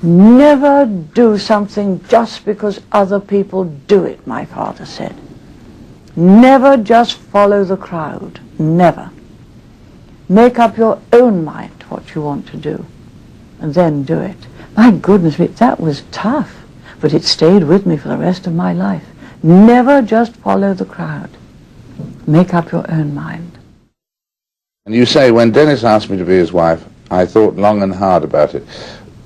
Never do something just because other people do it, my father said. Never just follow the crowd. Never. Make up your own mind what you want to do, and then do it. My goodness me, that was tough, but it stayed with me for the rest of my life. Never just follow the crowd. Make up your own mind. And you say, when Dennis asked me to be his wife, I thought long and hard about it.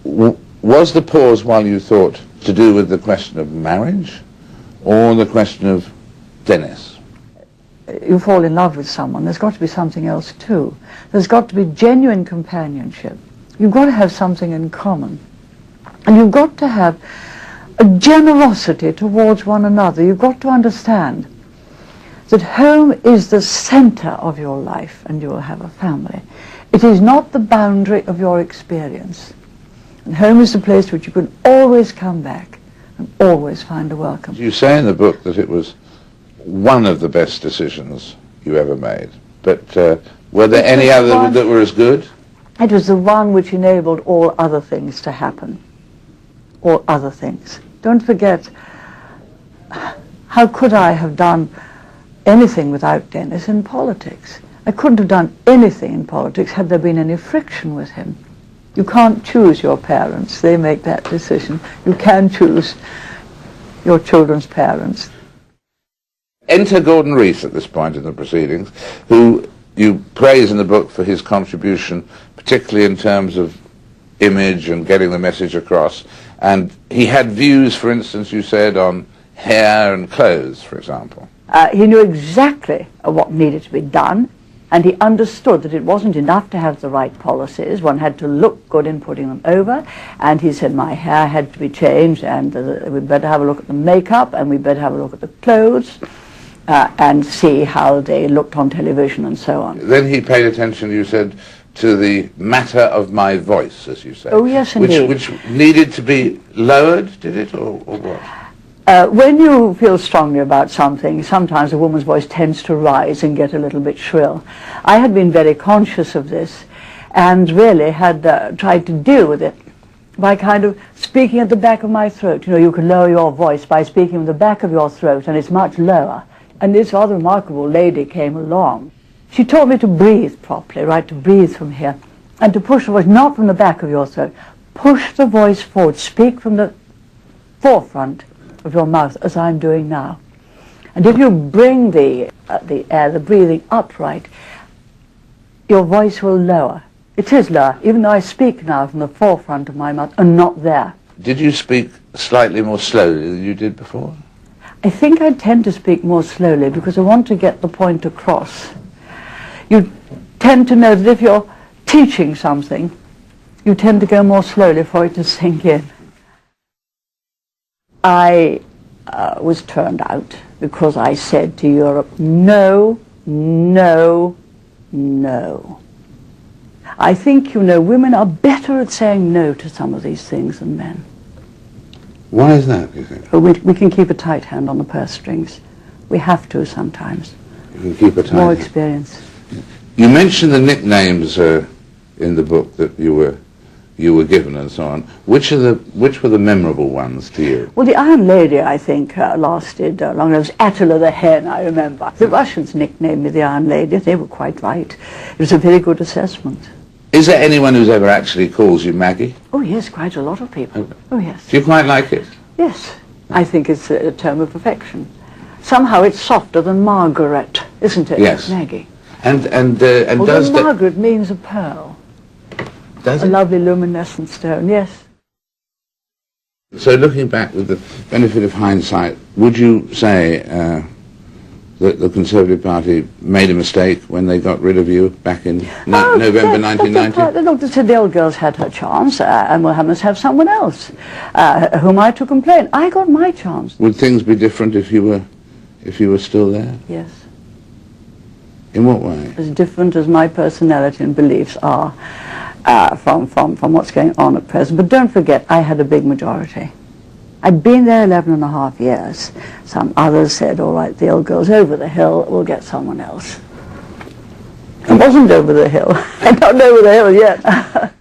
Was the pause while you thought to do with the question of marriage or the question of Dennis? You fall in love with someone, there's got to be something else too. There's got to be genuine companionship. You've got to have something in common. And you've got to have a generosity towards one another. You've got to understand that home is the center of your life, and you will have a family. It is not the boundary of your experience. And home is the place which you can always come back and always find a welcome. You say in the book that it was one of the best decisions you ever made, but were there any other that were as good? It was the one which enabled all other things to happen. All other things. Don't forget, how could I have done anything without Dennis in politics? I couldn't have done anything in politics had there been any friction with him. You can't choose your parents. They make that decision. You can choose your children's parents. Enter Gordon Rees at this point in the proceedings, who you praise in the book for his contribution, particularly in terms of image and getting the message across. And he had views, for instance, you said, on hair and clothes, for example. He knew exactly what needed to be done, and he understood that it wasn't enough to have the right policies. One had to look good in putting them over, and he said my hair had to be changed, and we'd better have a look at the makeup, and we'd better have a look at the clothes, and see how they looked on television and so on. Then he paid attention, you said, to the matter of my voice, as you say. Oh, yes, indeed. Which needed to be lowered, did it, or what? When you feel strongly about something, sometimes a woman's voice tends to rise and get a little bit shrill. I had been very conscious of this and really had tried to deal with it by kind of speaking at the back of my throat. You know, you can lower your voice by speaking at the back of your throat, and it's much lower. And this rather remarkable lady came along. She taught me to breathe properly, right, to breathe from here, and to push the voice, not from the back of your throat. Push the voice forward, speak from the forefront of your mouth, as I'm doing now. And if you bring the air, the breathing upright, your voice will lower. It is lower, even though I speak now from the forefront of my mouth and not there. Did you speak slightly more slowly than you did before? I think I tend to speak more slowly because I want to get the point across. You tend to know that if you're teaching something, you tend to go more slowly for it to sink in. I was turned out because I said to Europe, no, no, no. I think, you know, women are better at saying no to some of these things than men. Why is that, do you think? Well, we can keep a tight hand on the purse strings. We have to sometimes. You can keep a tight More hand. experience. You mentioned the nicknames in the book that you were given and so on. Which were the memorable ones to you? Well, the Iron Lady, I think, lasted long. It was Attila the Hen, I remember. The Russians nicknamed me the Iron Lady. They were quite right. It was a very good assessment. Is there anyone who's ever actually calls you Maggie? Oh, yes, quite a lot of people. Oh, yes. Do you quite like it? Yes. I think it's a term of affection. Somehow it's softer than Margaret, isn't it? Yes. Maggie. And Although does that... Margaret means a pearl. Does A it? lovely luminescent stone, yes. So looking back with the benefit of hindsight, would you say that the Conservative Party made a mistake when they got rid of you back in November 1990? Look, the old girl's had her chance, and we'll must have someone else. Who am I to complain? I got my chance. Would things be different if you were still there? Yes. In what way? As different as my personality and beliefs are from what's going on at present. But don't forget, I had a big majority. I'd been there 11 and a half years. Some others said, all right, the old girl's over the hill, we'll get someone else. I wasn't over the hill. I'm not over the hill yet.